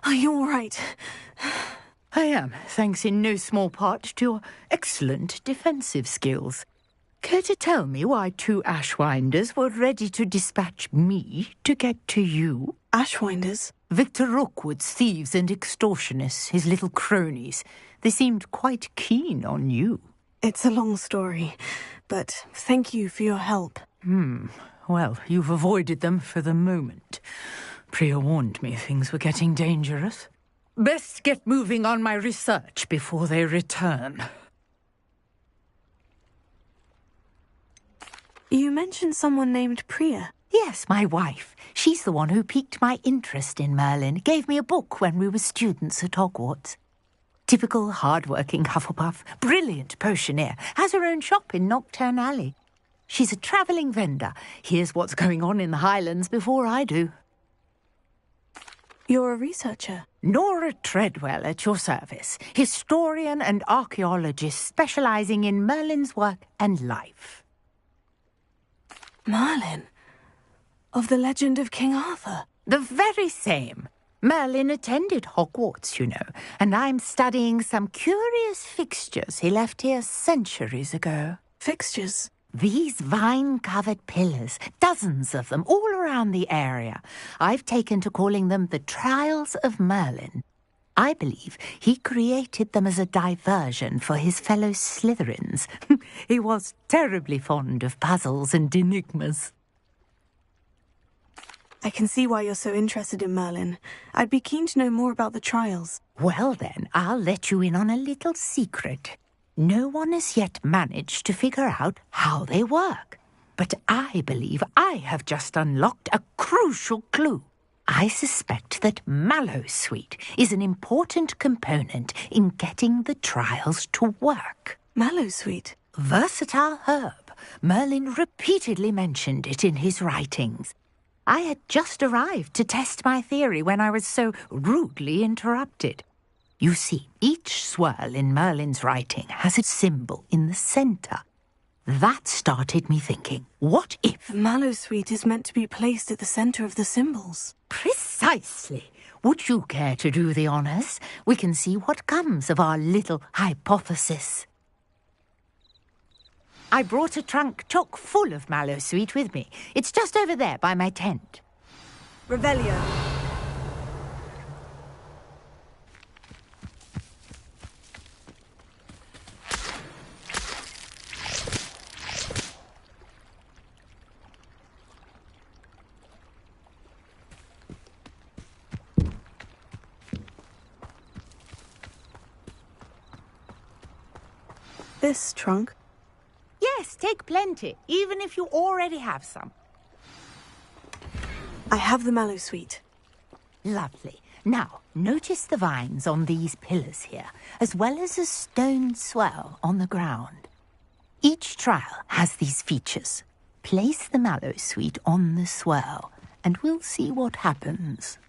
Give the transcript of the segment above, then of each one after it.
Are you all right? I am, thanks in no small part to your excellent defensive skills. Care to tell me why 2 Ashwinders were ready to dispatch me to get to you? Ashwinders? Victor Rookwood's thieves and extortionists, his little cronies. They seemed quite keen on you. It's a long story, but thank you for your help. Well, you've avoided them for the moment. Priya warned me things were getting dangerous. Best get moving on my research before they return. You mentioned someone named Priya. Yes, my wife. She's the one who piqued my interest in Merlin. Gave me a book when we were students at Hogwarts. Typical hard-working Hufflepuff, brilliant potioneer, has her own shop in Nocturne Alley. She's a travelling vendor. Hears what's going on in the Highlands before I do. You're a researcher? Nora Treadwell at your service, historian and archaeologist specialising in Merlin's work and life. Merlin? Of the legend of King Arthur? The very same. Merlin attended Hogwarts, you know, and I'm studying some curious fixtures he left here centuries ago. Fixtures? These vine-covered pillars, dozens of them, all around the area. I've taken to calling them the Trials of Merlin. I believe he created them as a diversion for his fellow Slytherins. He was terribly fond of puzzles and enigmas. I can see why you're so interested in Merlin. I'd be keen to know more about the trials. Well then, I'll let you in on a little secret. No one has yet managed to figure out how they work. But I believe I have just unlocked a crucial clue. I suspect that Mallowsweet is an important component in getting the trials to work. Mallowsweet? Versatile herb. Merlin repeatedly mentioned it in his writings. I had just arrived to test my theory when I was so rudely interrupted. You see, each swirl in Merlin's writing has a symbol in the centre. That started me thinking, what if... The Mallowsweet is meant to be placed at the centre of the symbols. Precisely. Would you care to do the honours? We can see what comes of our little hypothesis. I brought a trunk chock full of Mallowsweet with me. It's just over there by my tent. Revelio. This trunk? Yes, take plenty, even if you already have some. I have the Mallowsweet. Lovely. Now, notice the vines on these pillars here, as well as a stone swell on the ground. Each trial has these features. Place the Mallowsweet on the swell, and we'll see what happens.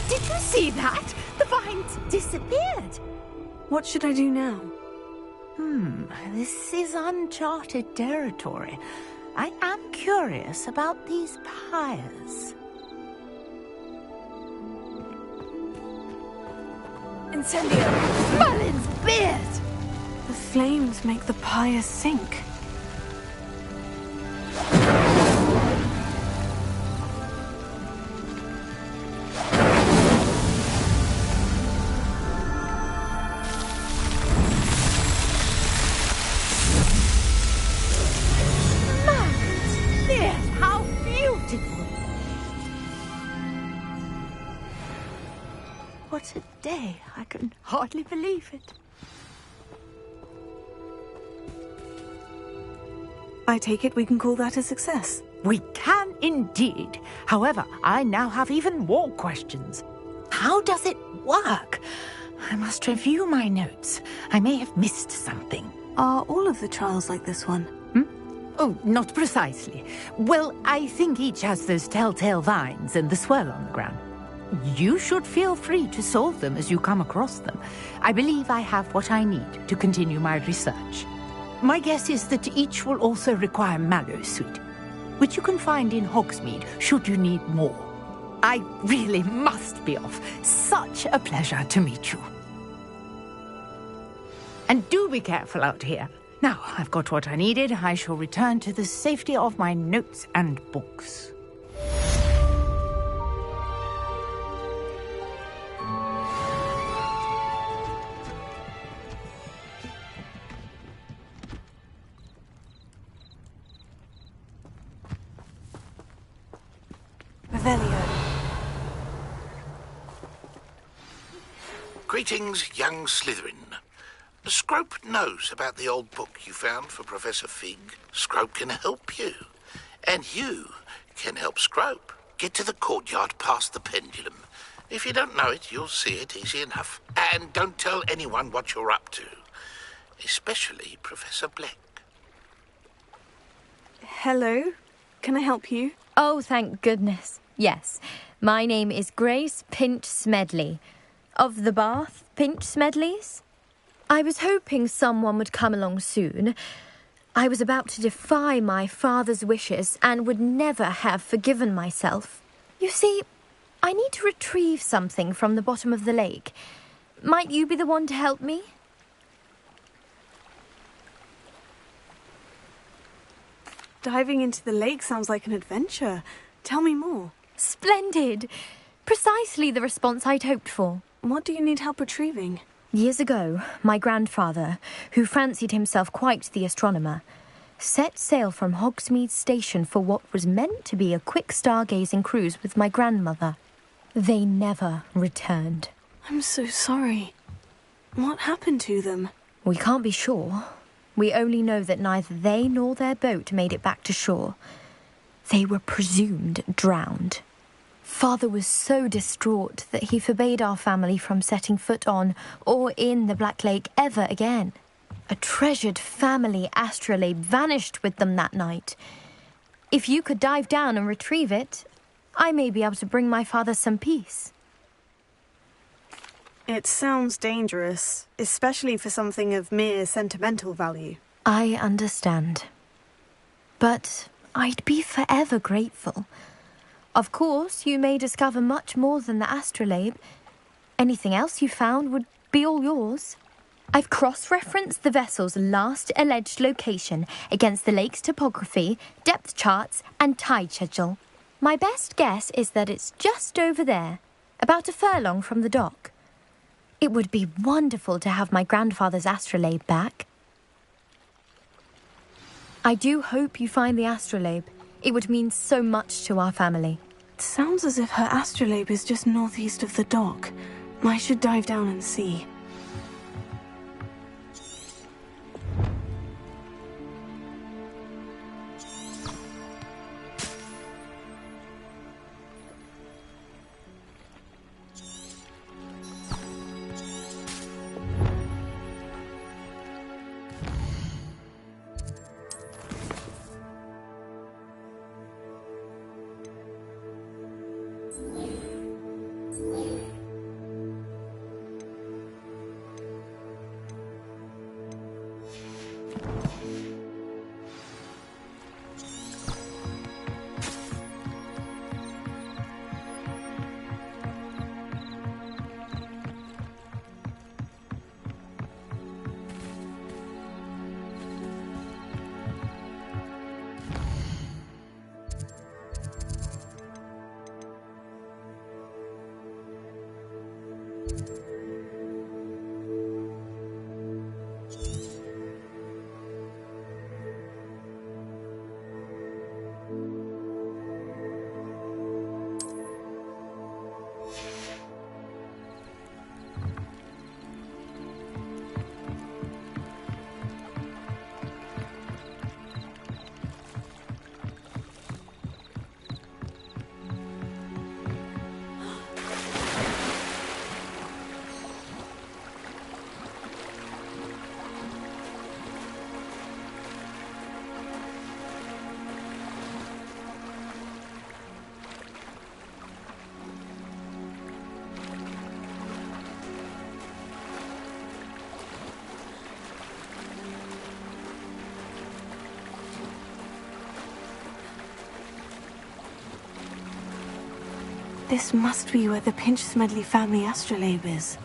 Did you see that? The vines disappeared. What should I do now? This is uncharted territory. I am curious about these pyres. Incendio! Merlin's beard! The flames make the pyre sink. What a day. I can hardly believe it. I take it we can call that a success. We can indeed. However, I now have even more questions. How does it work? I must review my notes. I may have missed something. Are all of the trials like this one? Oh, not precisely. Well, I think each has those telltale vines and the swirl on the ground. you should feel free to solve them as you come across them. I believe I have what I need to continue my research. My guess is that each will also require mallowsweet, which you can find in Hogsmeade should you need more. I really must be off. Such a pleasure to meet you. And do be careful out here. Now, I've got what I needed. I shall return to the safety of my notes and books. Revelio. Greetings, young Slytherin. Scrope knows about the old book you found for Professor Fig. Scrope can help you. And you can help Scrope. Get to the courtyard past the pendulum. If you don't know it, you'll see it easy enough. And don't tell anyone what you're up to. Especially Professor Black. Hello? Can I help you? Oh, thank goodness. Yes. My name is Grace Pinch Smedley. Of the Bath Pinch Smedleys? I was hoping someone would come along soon. I was about to defy my father's wishes and would never have forgiven myself. You see, I need to retrieve something from the bottom of the lake. Might you be the one to help me? Diving into the lake sounds like an adventure. Tell me more. Splendid! Precisely the response I'd hoped for. What do you need help retrieving? Years ago, my grandfather, who fancied himself quite the astronomer, set sail from Hogsmeade Station for what was meant to be a quick stargazing cruise with my grandmother. They never returned. I'm so sorry. What happened to them? We can't be sure. We only know that neither they nor their boat made it back to shore. They were presumed drowned. Father was so distraught that he forbade our family from setting foot on or in the Black Lake ever again. A treasured family astrolabe vanished with them that night. If you could dive down and retrieve it, I may be able to bring my father some peace. It sounds dangerous, especially for something of mere sentimental value. I understand. But I'd be forever grateful. Of course, you may discover much more than the astrolabe. Anything else you found would be all yours. I've cross-referenced the vessel's last alleged location against the lake's topography, depth charts, and tide schedule. My best guess is that it's just over there, about a furlong from the dock. It would be wonderful to have my grandfather's astrolabe back. I do hope you find the astrolabe. It would mean so much to our family. It sounds as if her astrolabe is just northeast of the dock. I should dive down and see. This must be where the Pinch-Smedley family astrolabe is.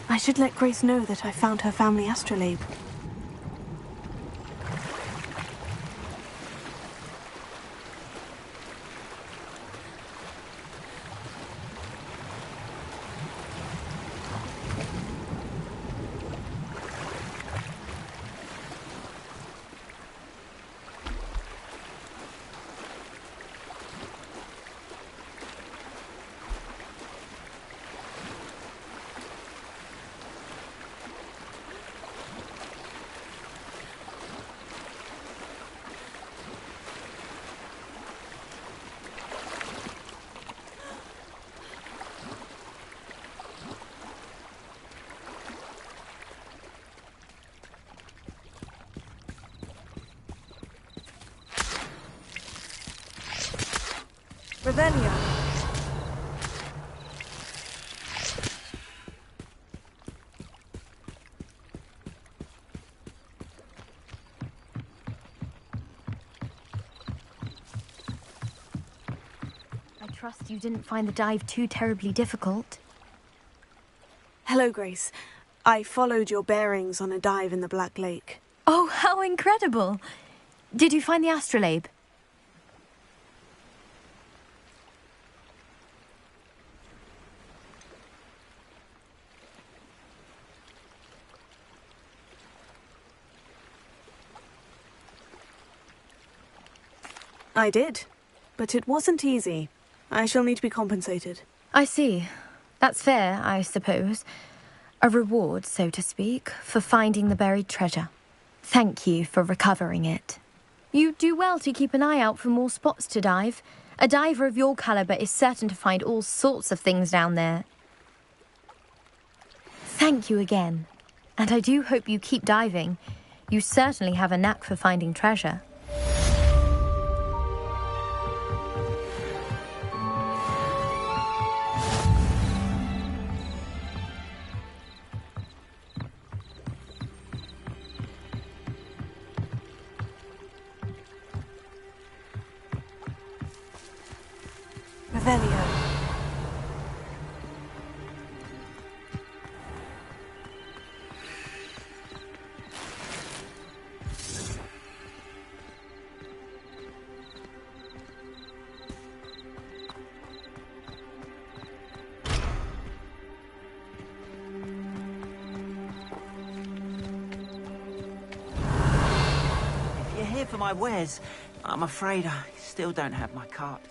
I should let Grace know that I found her family astrolabe. Revelio. I trust you didn't find the dive too terribly difficult. Hello, Grace. I followed your bearings on a dive in the Black Lake. Oh, how incredible! Did you find the astrolabe? I did, but it wasn't easy. I shall need to be compensated. I see. That's fair, I suppose. A reward, so to speak, for finding the buried treasure. Thank you for recovering it. You do well to keep an eye out for more spots to dive. A diver of your caliber is certain to find all sorts of things down there. Thank you again. And I do hope you keep diving. You certainly have a knack for finding treasure. Revelio. If you're here for my wares, I'm afraid I still don't have my cart.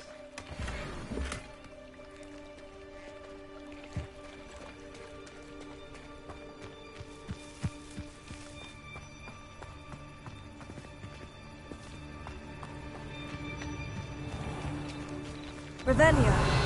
Revelio.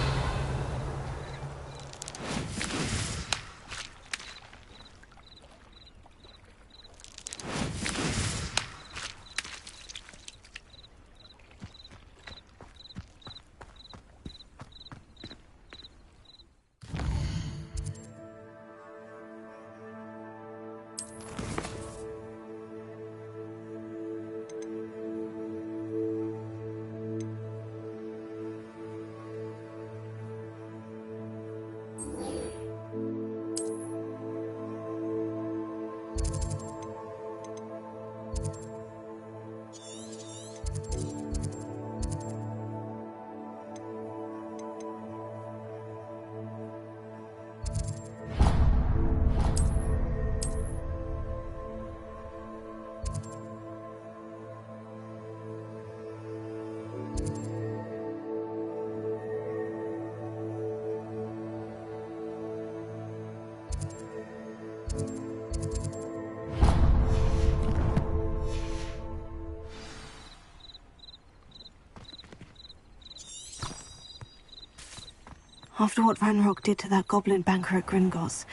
After what Ranrock did to that goblin banker at Gringotts,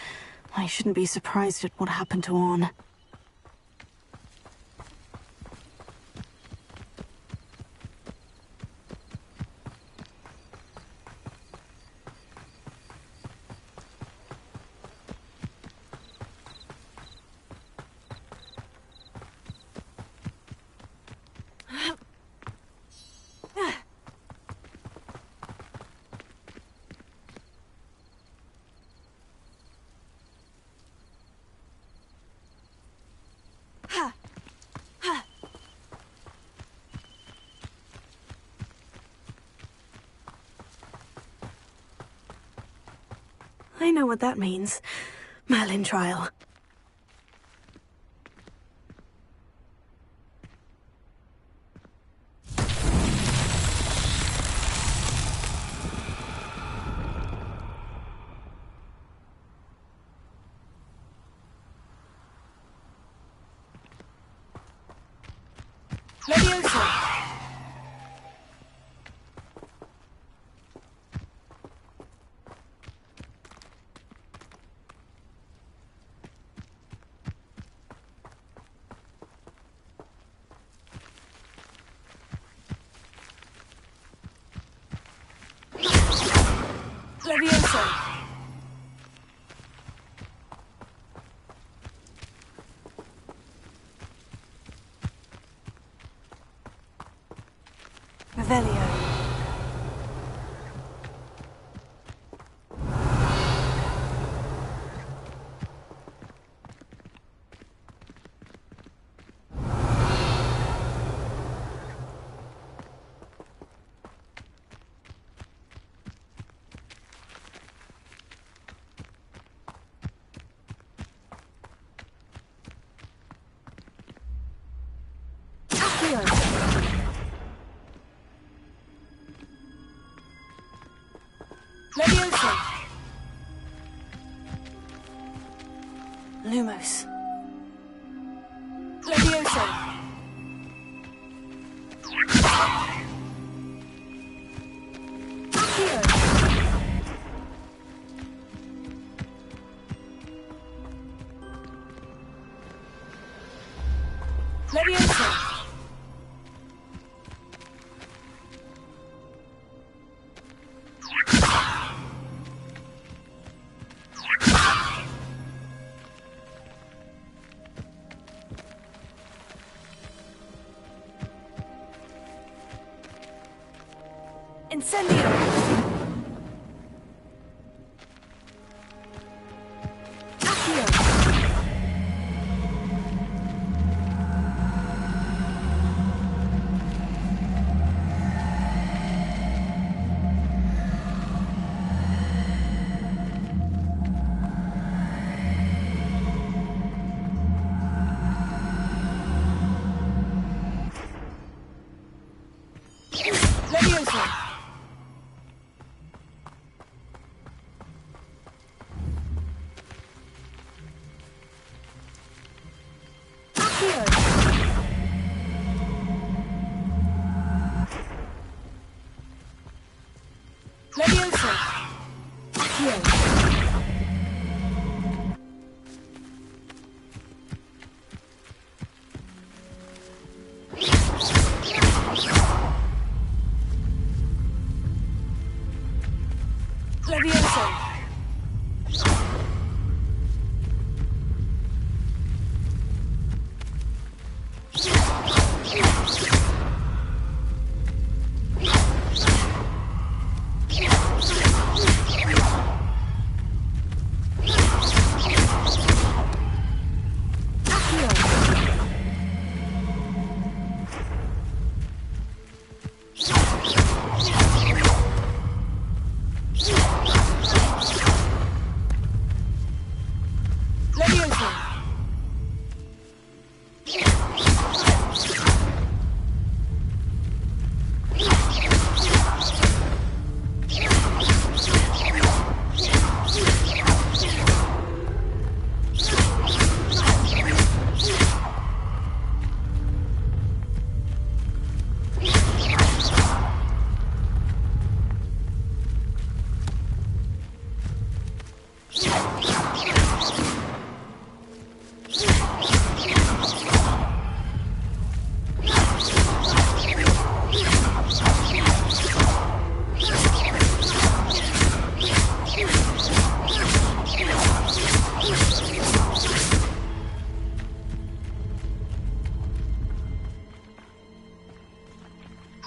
I shouldn't be surprised at what happened to Orn. I know what that means. Merlin trial. Leviosa! Leviosa! Revelio. Leviosa! Lumos. Leviosa! Accio! Leviosa! Incendio! Accio! Leviosa! Accio! Leviosa! Accio!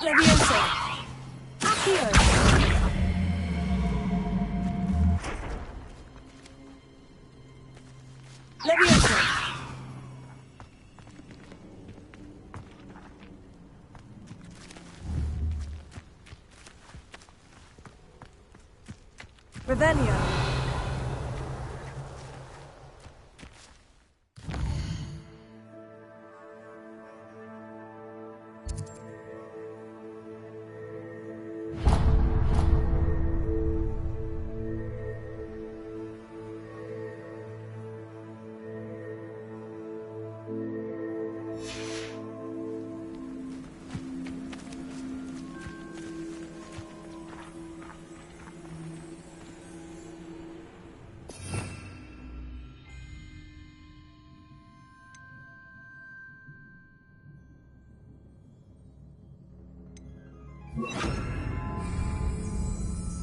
Levioso! Accio! Levioso! Revelio!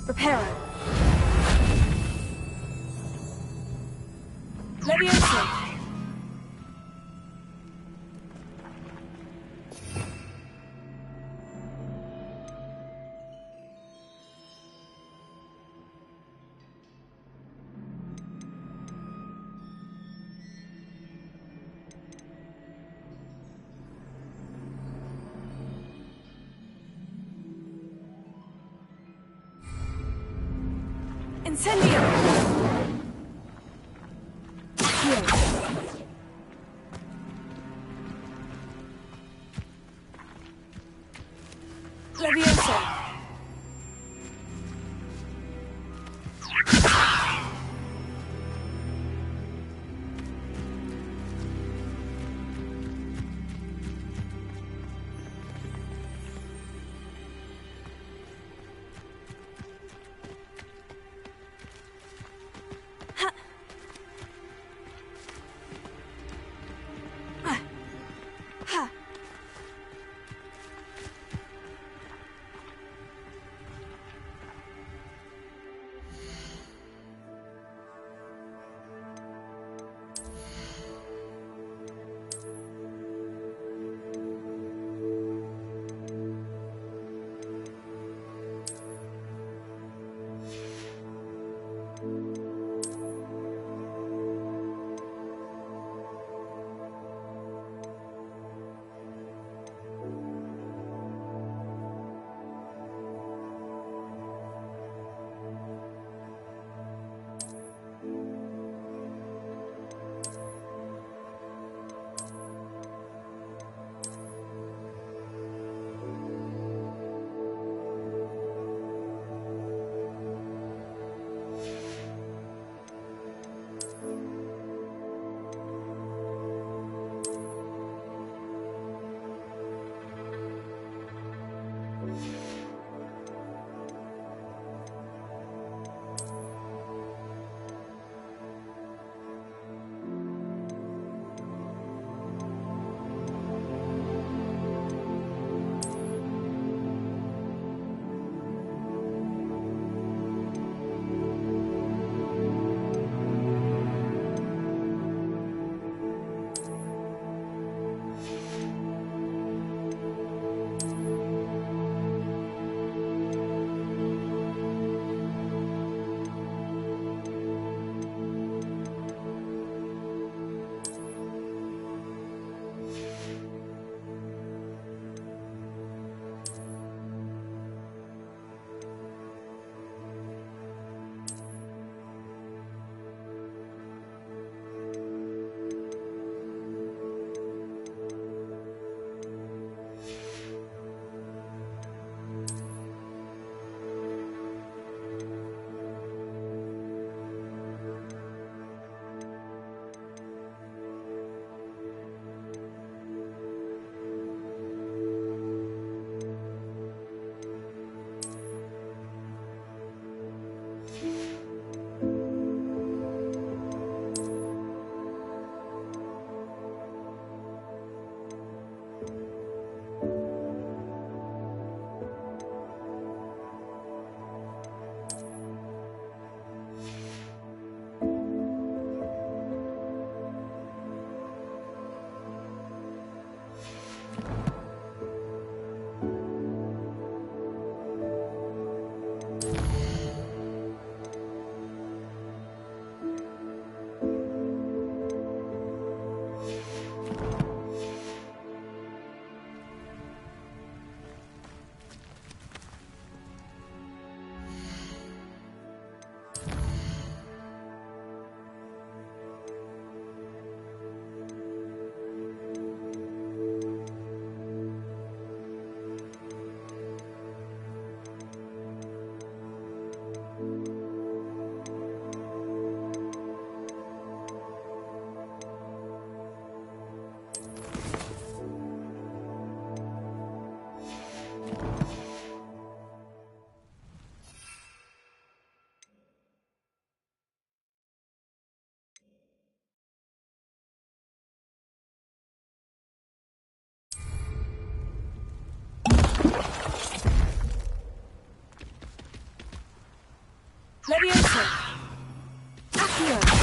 Preparo! Levioso! Incendio! Here. Levioso! Leviosa! Accio!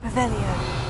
Revelio.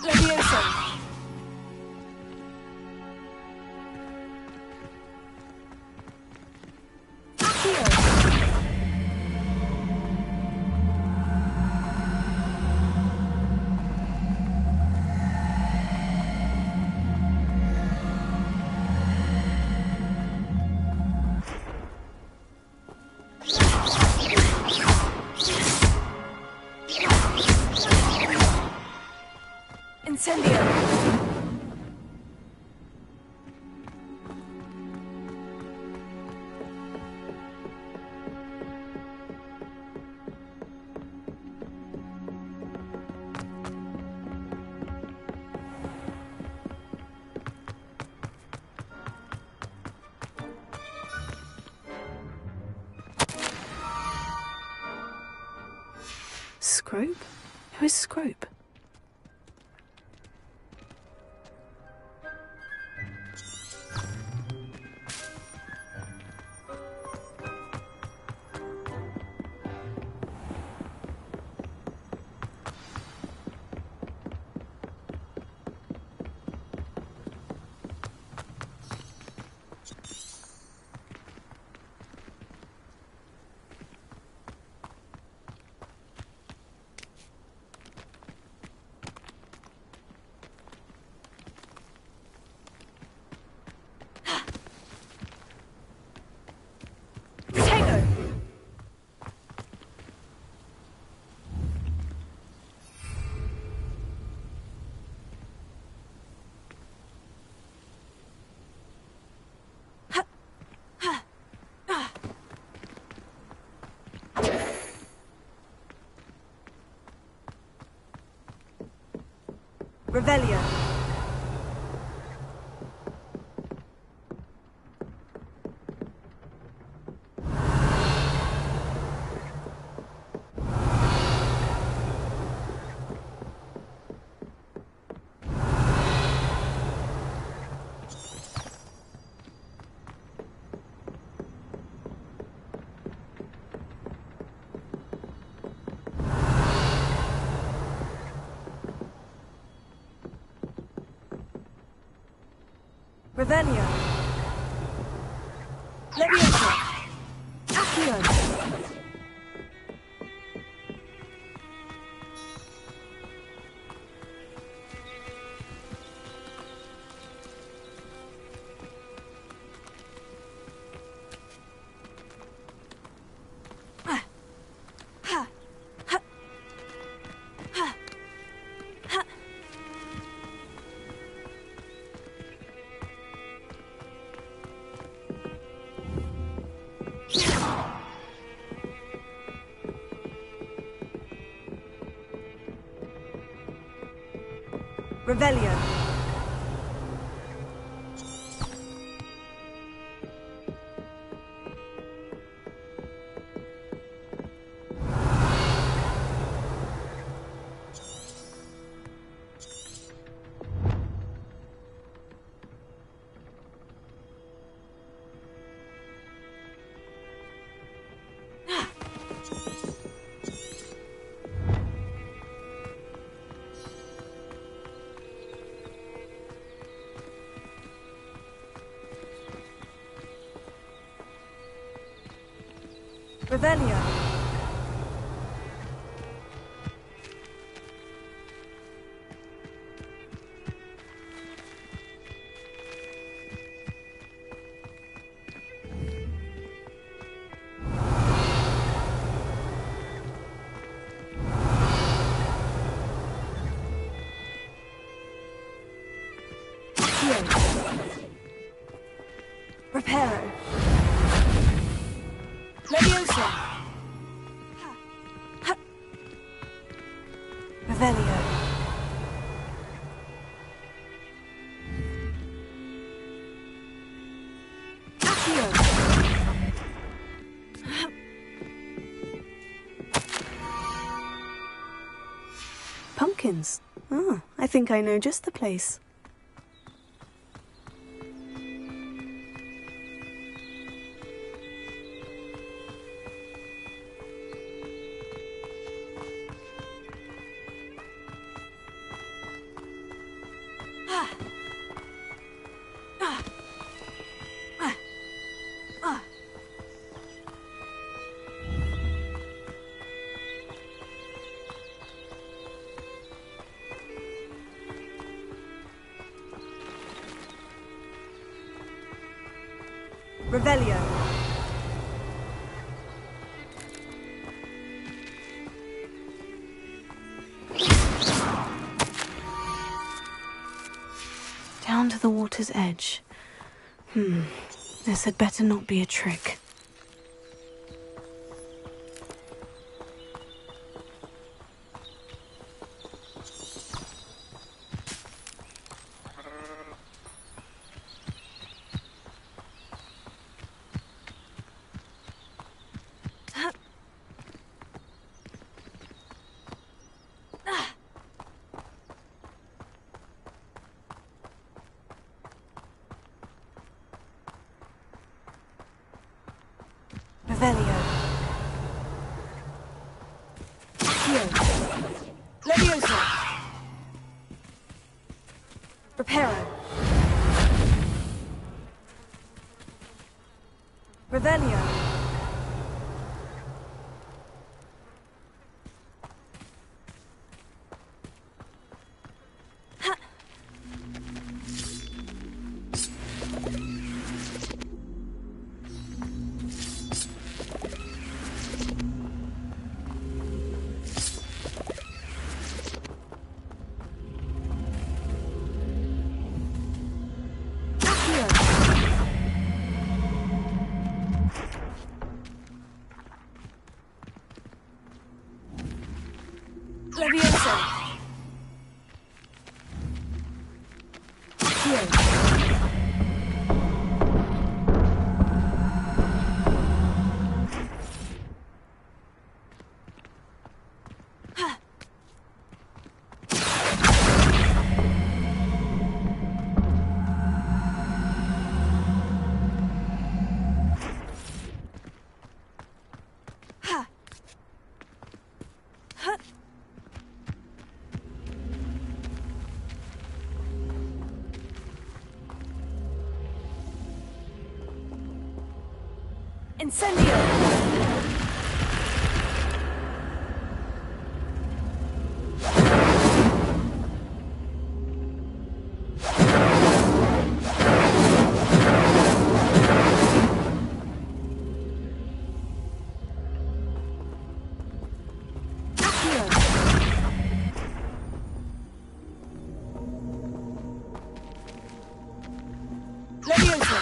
Leviosa! Accio! Incendio! Scrope? Who is Scrope? Revelio. Revelio. Leviosa. Accio. Revelio. Revelio. Reparo. Leviosa. Revelio. Accio. Pumpkins. Ah, I think I know just the place. Revelio. Down to the water's edge. This had better not be a trick. Revelio. Accio. Leviosa. Reparo. Revelio. Leviosa. Accio. Incendio! Leviosa!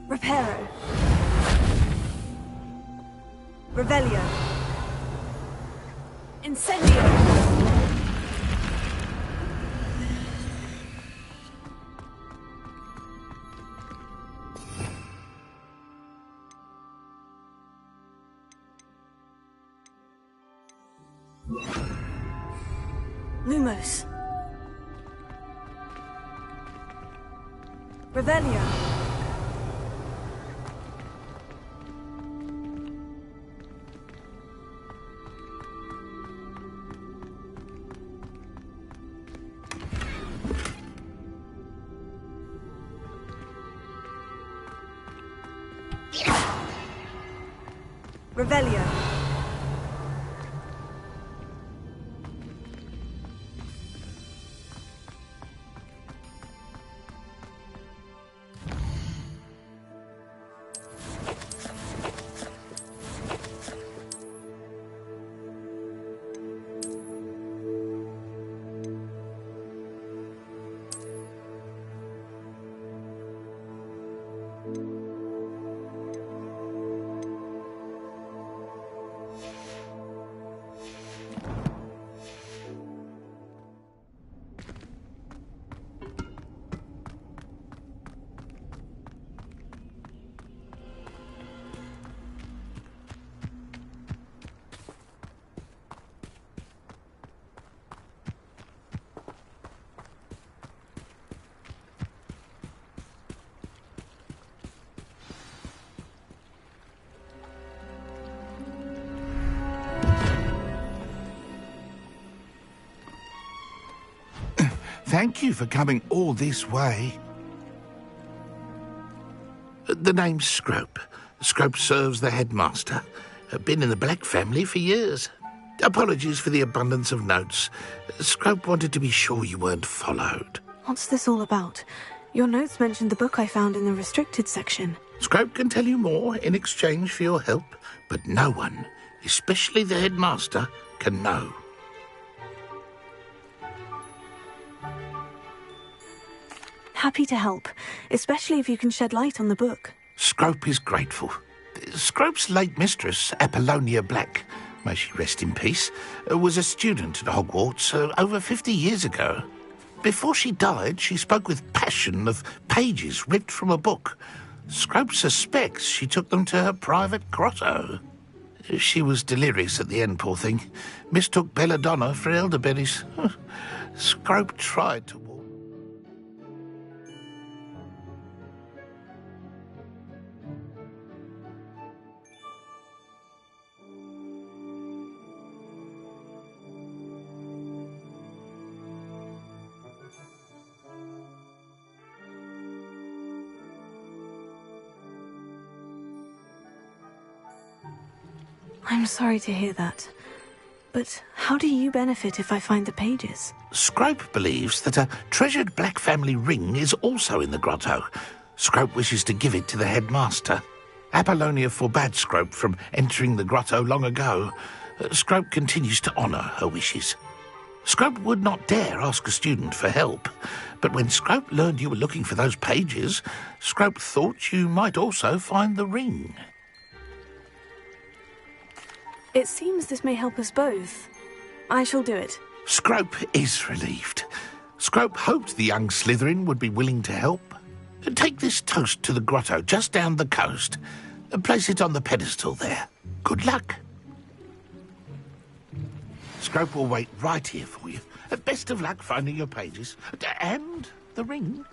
Reparo! Revelio! Incendio! Lumos. Revelio. Revelio. Thank you for coming all this way. The name's Scrope. Scrope serves the headmaster. Been in the Black family for years. Apologies for the abundance of notes. Scrope wanted to be sure you weren't followed. What's this all about? Your notes mentioned the book I found in the restricted section. Scrope can tell you more in exchange for your help, but no one, especially the headmaster, can know. Happy to help, especially if you can shed light on the book. Scrope is grateful. Scrope's late mistress, Apollonia Black, may she rest in peace, was a student at Hogwarts over 50 years ago. Before she died, she spoke with passion of pages ripped from a book. Scrope suspects she took them to her private grotto. She was delirious at the end, poor thing. Mistook belladonna for elderberries. Scrope tried to warn. I'm sorry to hear that. But how do you benefit if I find the pages? Scrope believes that a treasured Black family ring is also in the grotto. Scrope wishes to give it to the headmaster. Apollonia forbade Scrope from entering the grotto long ago. Scrope continues to honour her wishes. Scrope would not dare ask a student for help, but when Scrope learned you were looking for those pages, Scrope thought you might also find the ring. It seems this may help us both. I shall do it. Scrope is relieved. Scrope hoped the young Slytherin would be willing to help. Take this toast to the grotto just down the coast and place it on the pedestal there. Good luck. Scrope will wait right here for you. Best of luck finding your pages. And the ring.